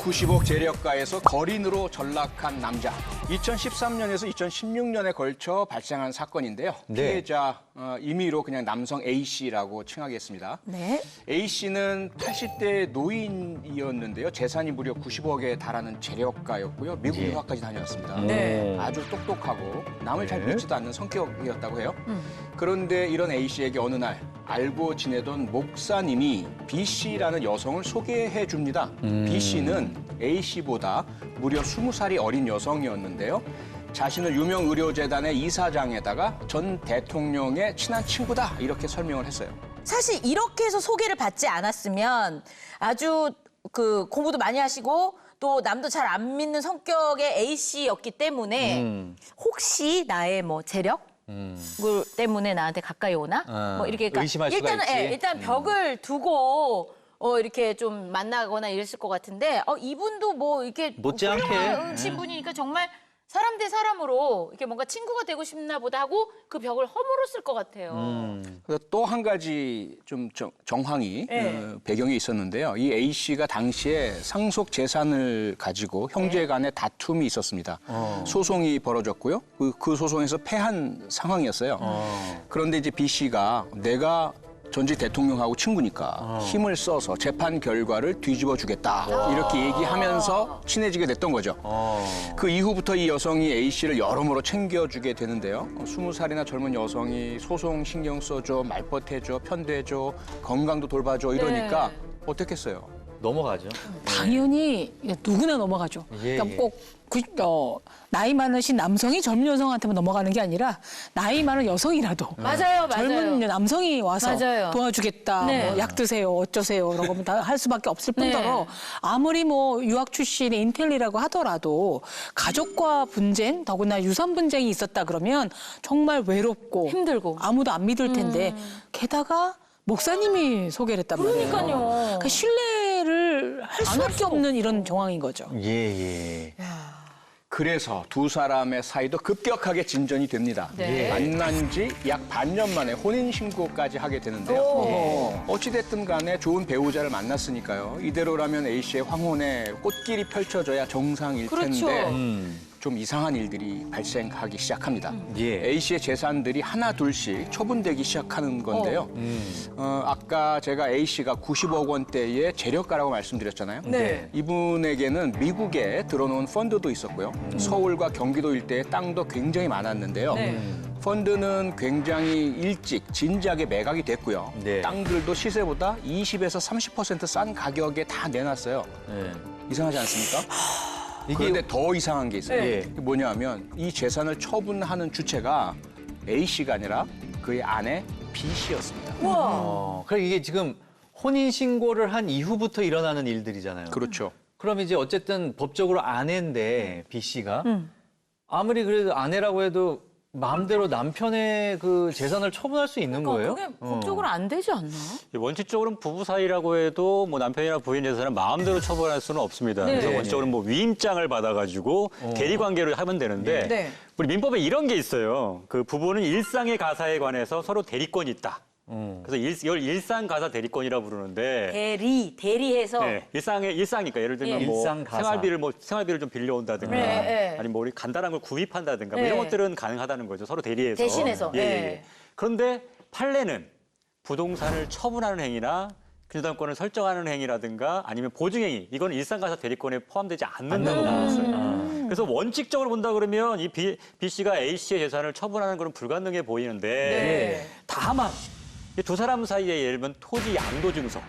190억 재력가에서 거린으로 전락한 남자. 2013년에서 2016년에 걸쳐 발생한 사건인데요. 네. 피해자 임의로 그냥 남성 A씨라고 칭하겠습니다. 네. A씨는 80대 노인이었는데요. 재산이 무려 90억에 달하는 재력가였고요. 미국 예. 유학까지 다녔습니다. 네. 아주 똑똑하고 남을 잘 네. 믿지도 않는 성격이었다고 해요. 그런데 이런 A씨에게 어느 날 알고 지내던 목사님이 B씨라는 여성을 소개해 줍니다. B씨는 A씨보다 무려 20살이 어린 여성이었는데요. 자신을 유명의료재단의 이사장에다가 전 대통령의 친한 친구다 이렇게 설명을 했어요. 사실 이렇게 해서 소개를 받지 않았으면 아주 공부도 많이 하시고 또 남도 잘 안 믿는 성격의 A씨였기 때문에 혹시 나의 재력? 때문에 나한테 가까이 오나? 이렇게 의심할 수가 일단은 있지. 일단 벽을 두고 이렇게 좀 만나거나 이랬을 것 같은데 이분도 이렇게 못지않게. 훌륭하신 분이니까 정말 사람 대 사람으로 이렇게 뭔가 친구가 되고 싶나 보다 하고 그 벽을 허물었을 것 같아요. 또 한 가지 좀 정황이 네. 배경이 있었는데요. 이 A씨가 당시에 상속 재산을 가지고 형제 간의 다툼이 있었습니다. 소송이 벌어졌고요. 그 소송에서 패한 상황이었어요. 그런데 이제 B씨가 내가 전직 대통령하고 친구니까 힘을 써서 재판 결과를 뒤집어 주겠다 이렇게 얘기하면서 친해지게 됐던 거죠. 그 이후부터 이 여성이 A씨를 여러모로 챙겨주게 되는데요. 20살이나 젊은 여성이 소송 신경 써줘, 말벗해줘, 편대줘, 건강도 돌봐줘 이러니까 어떻겠어요. 넘어가죠. 당연히 누구나 넘어가죠. 예, 그러니까 꼭 나이 많으신 남성이 젊은 여성한테만 넘어가는 게 아니라 나이 많은 여성이라도 맞아요. 젊은 남성이 와서 맞아요. 도와주겠다, 네. 약 드세요, 어쩌세요, 이런 거면 다 할 수밖에 없을 뿐더러 네. 아무리 유학 출신의 인텔리라고 하더라도 가족과 분쟁, 더구나 유산 분쟁이 있었다 그러면 정말 외롭고 힘들고. 아무도 안 믿을 텐데 게다가 목사님이 소개를 했단 말이에요. 그러니까요. 그러니까 신뢰를 할 수밖에 없는 이런 정황인 거죠. 예. 그래서 두 사람의 사이도 급격하게 진전이 됩니다. 네. 만난 지 약 반년 만에 혼인신고까지 하게 되는데요. 어찌됐든 간에 좋은 배우자를 만났으니까요. 이대로라면 A씨의 황혼에 꽃길이 펼쳐져야 정상일 그렇죠. 텐데 좀 이상한 일들이 발생하기 시작합니다. 예. A씨의 재산들이 하나 둘씩 처분되기 시작하는 건데요. 아까 제가 A씨가 90억 원대의 재력가라고 말씀드렸잖아요. 네. 이분에게는 미국에 들어놓은 펀드도 있었고요. 서울과 경기도 일대에 땅도 굉장히 많았는데요. 네. 펀드는 굉장히 일찍 진지하게 매각이 됐고요. 네. 땅들도 시세보다 20에서 30% 싼 가격에 다 내놨어요. 네. 이상하지 않습니까? 이게 그런데 더 이상한 게 있어요. 네. 이게 뭐냐면 이 재산을 처분하는 주체가 A씨가 아니라 그의 아내 B씨였습니다. 그럼 이게 지금 혼인 신고를 한 이후부터 일어나는 일들이잖아요. 그렇죠. 그럼 이제 어쨌든 법적으로 아내인데 B 씨가 아무리 그래도 아내라고 해도 마음대로 남편의 그 재산을 처분할 수 있는 거예요? 그게 법적으로 안 되지 않나? 원칙적으로는 부부 사이라고 해도 남편이나 부인 재산을 마음대로 처분할 수는 없습니다. 네. 그래서 원칙적으로는 위임장을 받아가지고 대리 관계를 하면 되는데 네. 우리 민법에 이런 게 있어요. 그 부부는 일상의 가사에 관해서 서로 대리권이 있다. 그래서 이걸 일상가사 대리권이라고 부르는데 대리해서 네, 일상이니까 예를 들면 예. 생활비를 생활비를 좀 빌려온다든가 네. 아니면 우리 간단한 걸 구입한다든가 네. 이런 것들은 가능하다는 거죠. 서로 대리해서. 대신해서. 예, 예, 네. 예. 그런데 판례는 부동산을 처분하는 행위나 근저당권을 설정하는 행위라든가 아니면 보증행위 이건 일상가사 대리권에 포함되지 않는다고 보았어요. 그래서 원칙적으로 본다 그러면 이 B 씨가 A 씨의 재산을 처분하는 것은 불가능해 보이는데 네. 다만 이 두 사람 사이에 예를 들면 토지 양도 증서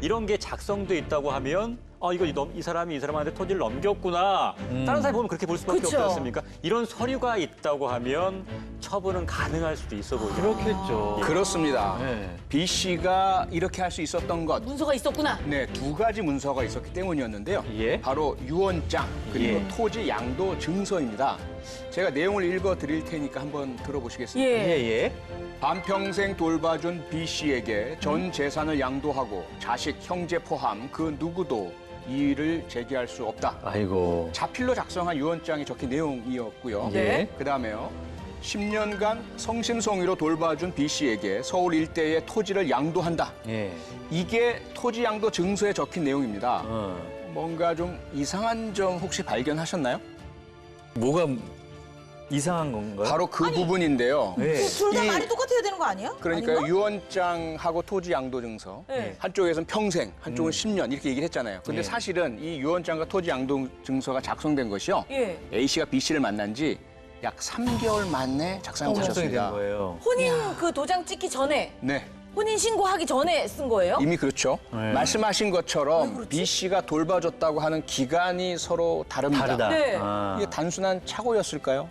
이런 게 작성돼 있다고 하면 이거 이 사람이 이 사람한테 토지를 넘겼구나. 다른 사람이 보면 그렇게 볼 수밖에 그쵸. 없지 않습니까? 이런 서류가 있다고 하면 처분은 가능할 수도 있어 보이죠. 그렇겠죠. 그렇습니다. 네. B씨가 이렇게 할 수 있었던 것. 문서가 있었구나. 네, 두 가지 문서가 있었기 때문이었는데요. 예. 바로 유언장 그리고 예. 토지 양도 증서입니다. 제가 내용을 읽어 드릴 테니까 한번 들어보시겠습니까? 예. 반평생 돌봐준 B씨에게 전 재산을 양도하고 자식, 형제 포함 그 누구도 이의를 제기할 수 없다. 아이고. 자필로 작성한 유언장에 적힌 내용이었고요. 네. 그다음에요. 10년간 성심성의로 돌봐준 B씨에게 서울 일대의 토지를 양도한다. 예. 이게 토지 양도 증서에 적힌 내용입니다. 뭔가 좀 이상한 점 혹시 발견하셨나요? 뭐가 이상한 건가요? 바로 그 부분인데요. 네. 둘 다 이- 말이 똑같아야 되는 거 아니야? 그러니까 아닌가? 유언장하고 토지 양도 증서 네. 한쪽에서는 평생, 한쪽은 10년 이렇게 얘기를 했잖아요. 근데 예. 사실은 이 유언장과 토지 양도 증서가 작성된 것이요. 예. A 씨가 B 씨를 만난 지 약 3개월 만에 작성이 된 작성되셨습니다. 거예요. 혼인 그 도장 찍기 전에 네. 혼인 신고하기 전에 쓴 거예요? 이미 그렇죠. 네. 말씀하신 것처럼 B 씨가 돌봐줬다고 하는 기간이 서로 다릅니다. 다르다. 네. 아. 이게 단순한 착오였을까요?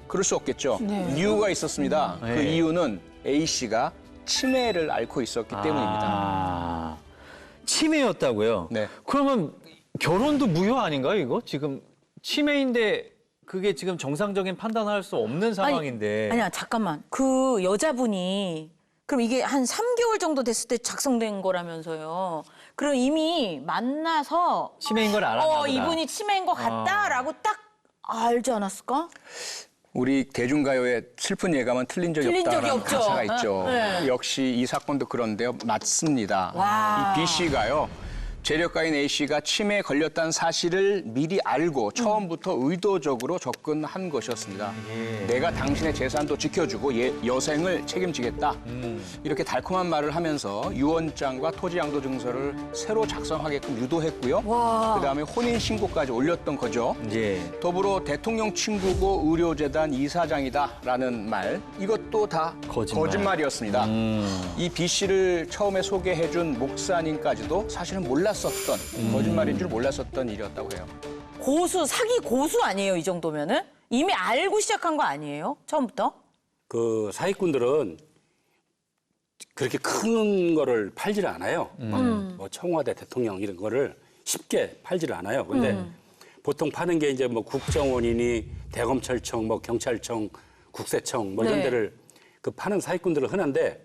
그럴 수 없겠죠. 네. 이유가 있었습니다. 그 네. 이유는 A 씨가 치매를 앓고 있었기 때문입니다. 아, 치매였다고요? 네. 그러면 결혼도 무효 아닌가요, 이거? 지금 치매인데 그게 지금 정상적인 판단할 수 없는 상황인데. 아니야, 잠깐만. 그 여자분이 그럼 이게 한 3개월 정도 됐을 때 작성된 거라면서요. 그럼 이미 만나서 치매인 걸 알았나 보다. 이분이 치매인 것 같다라고 딱 알지 않았을까? 우리 대중가요의 슬픈 예감은 틀린 적이 틀린 적이 없다라는 없죠. 가사가 있죠. 네. 역시 이 사건도 그런데요. 맞습니다. 와. 이 B 씨가요. 재력가인 A 씨가 치매에 걸렸다는 사실을 미리 알고 처음부터 의도적으로 접근한 것이었습니다. 내가 당신의 재산도 지켜주고 여생을 책임지겠다. 이렇게 달콤한 말을 하면서 유언장과 토지 양도 증서를 새로 작성하게끔 유도했고요. 그다음에 혼인 신고까지 올렸던 거죠. 예. 더불어 대통령 친구고 의료재단 이사장이다라는 말 이것도 다 거짓말이었습니다. 이 B 씨를 처음에 소개해준 목사님까지도 사실은 몰랐었던 거짓말인 줄 몰랐었던 일이었다고 해요. 사기 고수 아니에요, 이 정도면은? 이미 알고 시작한 거 아니에요? 처음부터? 그 사기꾼들은 그렇게 큰 거를 팔지를 않아요. 뭐 청와대 대통령 이런 거를 쉽게 팔지를 않아요. 근데 보통 파는 게 이제 뭐 국정원이니 대검찰청, 뭐 경찰청, 국세청 뭐 이런 네. 데를 그 파는 사기꾼들은 흔한데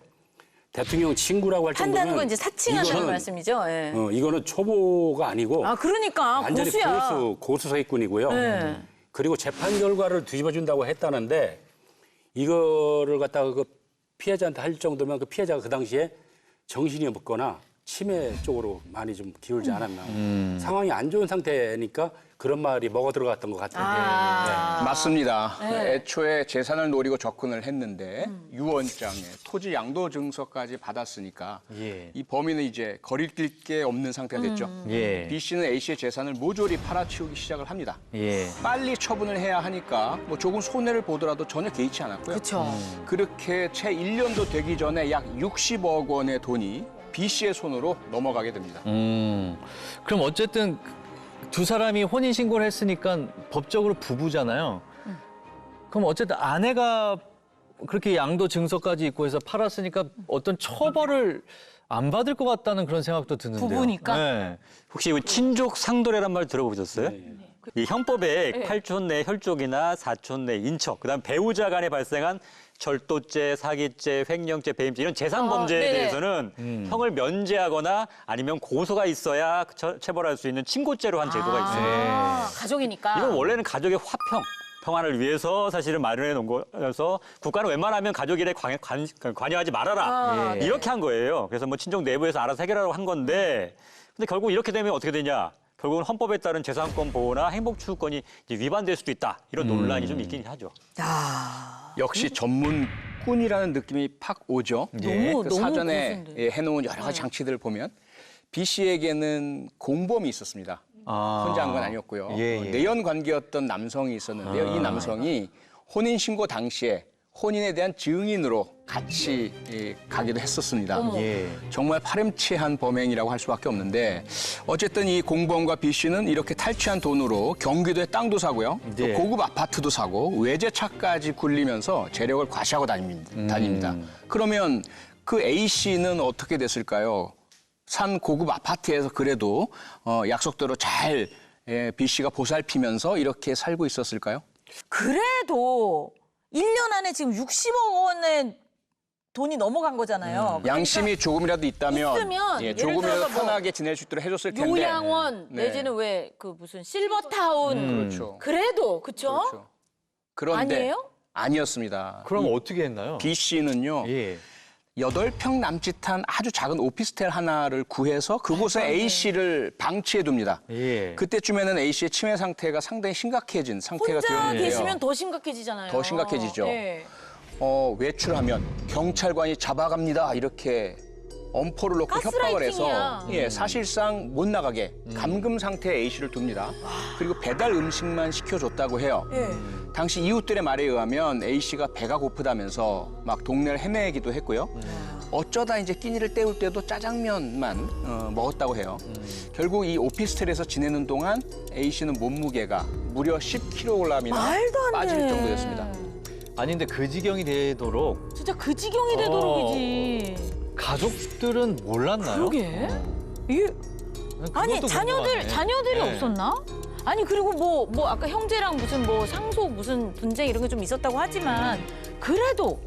대통령 친구라고 할 정도면 판다는 건 이제 사칭한다는 말씀이죠. 예. 이거는 초보가 아니고 아, 그러니까 완전히 고수야. 고수 사기꾼이고요. 네. 그리고 재판 결과를 뒤집어준다고 했다는데 이거를 갖다가 그 피해자한테 할 정도면 그 피해자가 그 당시에 정신이 없거나 치매 쪽으로 많이 좀 기울지 않았나. 상황이 안 좋은 상태니까 그런 말이 먹어 들어갔던 것 같아요. 맞습니다. 애초에 재산을 노리고 접근을 했는데 유언장에 토지 양도 증서까지 받았으니까 예. 이 범인은 이제 거릴 게 없는 상태가 됐죠. 예. B 씨는 A 씨의 재산을 모조리 팔아치우기 시작을 합니다. 예. 빨리 처분을 해야 하니까 뭐 조금 손해를 보더라도 전혀 개의치 않았고요. 그렇죠. 그렇게 채 1년도 되기 전에 약 60억 원의 돈이 B 씨의 손으로 넘어가게 됩니다. 그럼 어쨌든 두 사람이 혼인 신고를 했으니까 법적으로 부부잖아요. 그럼 어쨌든 아내가 그렇게 양도 증서까지 있고 해서 팔았으니까 어떤 처벌을 안 받을 것 같다는 그런 생각도 드는데요. 부부니까? 네. 혹시 이 친족 상도례란 말 들어보셨어요? 이 형법에 팔촌 내 혈족이나 사촌 내 인척, 그다음 배우자 간에 발생한 절도죄, 사기죄, 횡령죄, 배임죄 이런 재산 범죄에 네네. 대해서는 형을 면제하거나 아니면 고소가 있어야 처벌할 수 있는 친고죄로 한 제도가 있어요. 가족이니까. 이건 원래는 가족의 화평, 평안을 위해서 사실은 마련해 놓은 거여서 국가는 웬만하면 가족 일에 관여하지 말아라. 예. 이렇게 한 거예요. 그래서 뭐 친족 내부에서 알아서 해결하라고 한 건데 근데 결국 이렇게 되면 어떻게 되냐? 결국은 헌법에 따른 재산권 보호나 행복추구권이 이제 위반될 수도 있다. 이런 논란이 좀 있긴 하죠. 역시 전문꾼이라는 느낌이 팍 오죠. 너무, 그 너무 사전에 고수인데. 해놓은 여러 가지 장치들을 보면 B 씨에게는 공범이 있었습니다. 혼자 한 건 아니었고요. 예, 예. 내연 관계였던 남성이 있었는데요. 이 남성이 혼인 신고 당시에 혼인에 대한 증인으로 같이 가기도 했었습니다. 예. 정말 파렴치한 범행이라고 할 수밖에 없는데 어쨌든 이 공범과 B 씨는 이렇게 탈취한 돈으로 경기도에 땅도 사고요. 또 네. 고급 아파트도 사고 외제차까지 굴리면서 재력을 과시하고 다닙니다. 그러면 그 A 씨는 어떻게 됐을까요? 산 고급 아파트에서 그래도 약속대로 잘 B 씨가 보살피면서 이렇게 살고 있었을까요? 그래도 1년 안에 지금 60억 원의 돈이 넘어간 거잖아요. 양심이 조금이라도 있다면 있으면 예, 예를 조금이라도 들어서 뭐 편하게 지낼 수 있도록 해줬을 텐데. 요양원 네. 내지는 왜 그 무슨 실버타운 그렇죠. 그래도 그쵸? 그렇죠. 그런데 아니에요? 아니었습니다. 그럼 어떻게 했나요? B 씨는요. 예. 8평 남짓한 아주 작은 오피스텔 하나를 구해서 그곳에 A씨를 방치해 둡니다. 예. 그때쯤에는 A씨의 치매 상태가 상당히 심각해진 상태가 혼자 되었는데요. 계시면 더 심각해지잖아요. 더 심각해지죠. 네. 외출하면 경찰관이 잡아갑니다. 이렇게 엄포를 놓고 협박을 해서 가스라이팅이야. 사실상 못 나가게 감금 상태의 A씨를 둡니다. 그리고 배달 음식만 시켜줬다고 해요. 예. 당시 이웃들의 말에 의하면 A씨가 배가 고프다면서 막 동네를 헤매기도 했고요. 어쩌다 이제 끼니를 때울 때도 짜장면만 먹었다고 해요. 결국 이 오피스텔에서 지내는 동안 A씨는 몸무게가 무려 10kg이나 말도 안 빠질 돼. 정도였습니다. 아니 근데 그 지경이 되도록 진짜 그 지경이 되도록이지. 가족들은 몰랐나요? 그러게. 이게 아니 그것도 궁금하네. 자녀들이 네. 없었나? 아니 그리고 뭐 아까 형제랑 무슨 뭐 상속 무슨 분쟁 이런 게 좀 있었다고 하지만 그래도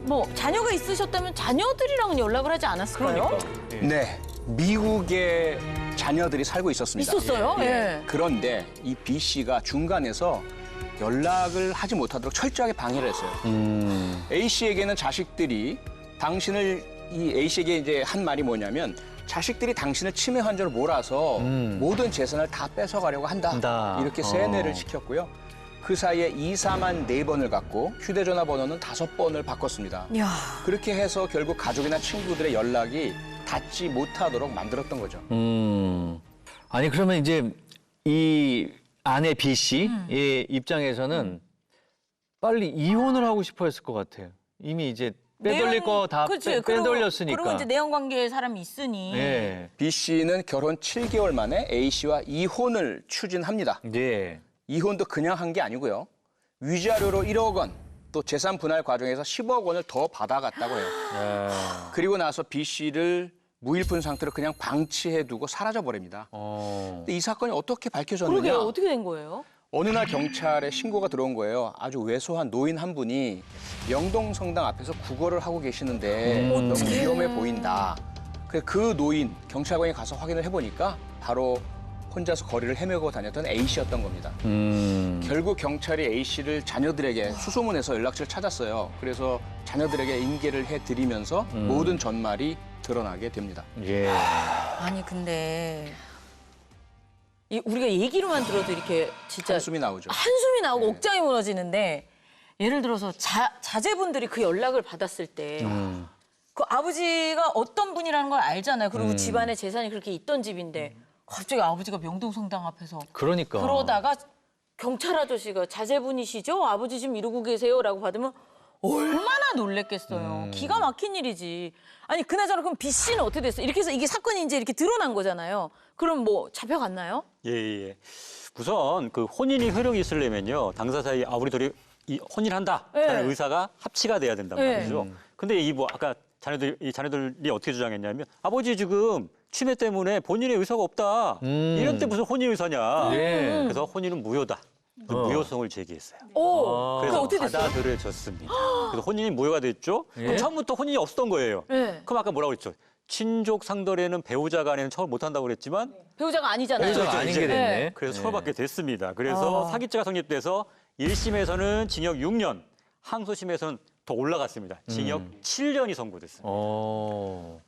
뭐 자녀가 있으셨다면 자녀들이랑은 연락을 하지 않았을까요? 그러니까. 예. 네, 미국에 자녀들이 살고 있었습니다. 있었어요? 예. 그런데 이 B 씨가 중간에서 연락을 하지 못하도록 철저하게 방해를 했어요. A 씨에게는 자식들이 당신을 이 A 씨에게 이제 한 말이 뭐냐면 자식들이 당신을 치매 환자로 몰아서 모든 재산을 다 뺏어가려고 한다. 이렇게 세뇌를 시켰고요. 그 사이에 이사만 4번을 갖고 휴대전화 번호는 5번을 바꿨습니다. 야. 그렇게 해서 결국 가족이나 친구들의 연락이 닿지 못하도록 만들었던 거죠. 아니 그러면 이제 이 아내 B 씨의 입장에서는 빨리 이혼을 하고 싶어 했을 것 같아요. 이미 이제 빼돌릴 거 다 빼돌렸으니까. 그리고 이제 내연 관계에 사람이 있으니. 예. B 씨는 결혼 7개월 만에 A 씨와 이혼을 추진합니다. 예. 이혼도 그냥 한 게 아니고요. 위자료로 1억 원, 또 재산 분할 과정에서 10억 원을 더 받아갔다고 해요. 그리고 나서 B 씨를 무일푼 상태로 그냥 방치해두고 사라져버립니다. 근데 이 사건이 어떻게 밝혀졌느냐? 그러게요. 어떻게 된 거예요? 어느 날 경찰에 신고가 들어온 거예요. 아주 왜소한 노인 한 분이 영동성당 앞에서 구걸을 하고 계시는데 너무 위험해 보인다. 그 노인, 경찰관이 가서 확인을 해보니까 바로 혼자서 거리를 헤매고 다녔던 A 씨였던 겁니다. 결국 경찰이 A 씨를 자녀들에게 수소문해서 연락처를 찾았어요. 그래서 자녀들에게 인계를 해드리면서 모든 전말이 드러나게 됩니다. 예. 아니 근데 우리가 얘기로만 들어도 이렇게 진짜 한숨이 나오죠. 한숨이 나오고 옥장이 무너지는데 예를 들어서 자제분들이 그 연락을 받았을 때 그 아버지가 어떤 분이라는 걸 알잖아요. 그리고 집안에 재산이 그렇게 있던 집인데 갑자기 아버지가 명동성당 앞에서 그러니까. 그러다가 경찰 아저씨가 자제분이시죠? 아버지 지금 이러고 계세요라고 받으면 얼마나 놀랬겠어요. 기가 막힌 일이지. 아니 그나저나 그럼 B 씨는 어떻게 됐어요? 이렇게 해서 이게 사건이 이제 이렇게 드러난 거잖아요. 그럼 뭐 잡혀갔나요? 예. 우선 그 혼인이 효력이 있으려면요. 당사자의 우리 둘이 혼인한다. 라는 의사가 합치가 돼야 된단 말이죠. 근데 이 아까 자녀들이 어떻게 주장했냐면 아버지 지금 치매 때문에 본인의 의사가 없다. 이런 때 무슨 혼인 의사냐. 예. 그래서 혼인은 무효다. 무효성을 제기했어요. 오, 그래서 어떻게 됐어요? 받아들여졌습니다. 그래서 혼인이 무효가 됐죠. 그럼 처음부터 혼인이 없었던 거예요. 네. 그럼 아까 뭐라고 그랬죠? 친족 상덜에는 배우자 간에는 처벌 못한다고 그랬지만 배우자가 아니잖아요. 배우자가 아닌 게 됐네. 그래서 처벌받게 됐습니다. 그래서 사기죄가 성립돼서 1심에서는 징역 6년, 항소심에서는 더 올라갔습니다. 징역 7년이 선고됐습니다.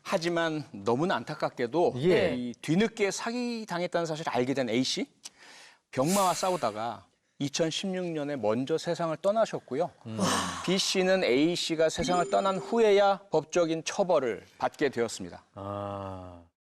하지만 너무나 안타깝게도 예. 이 뒤늦게 사기 당했다는 사실을 알게 된 A 씨 병마와 싸우다가 2016년에 먼저 세상을 떠나셨고요. B 씨는 A 씨가 세상을 떠난 후에야 법적인 처벌을 받게 되었습니다.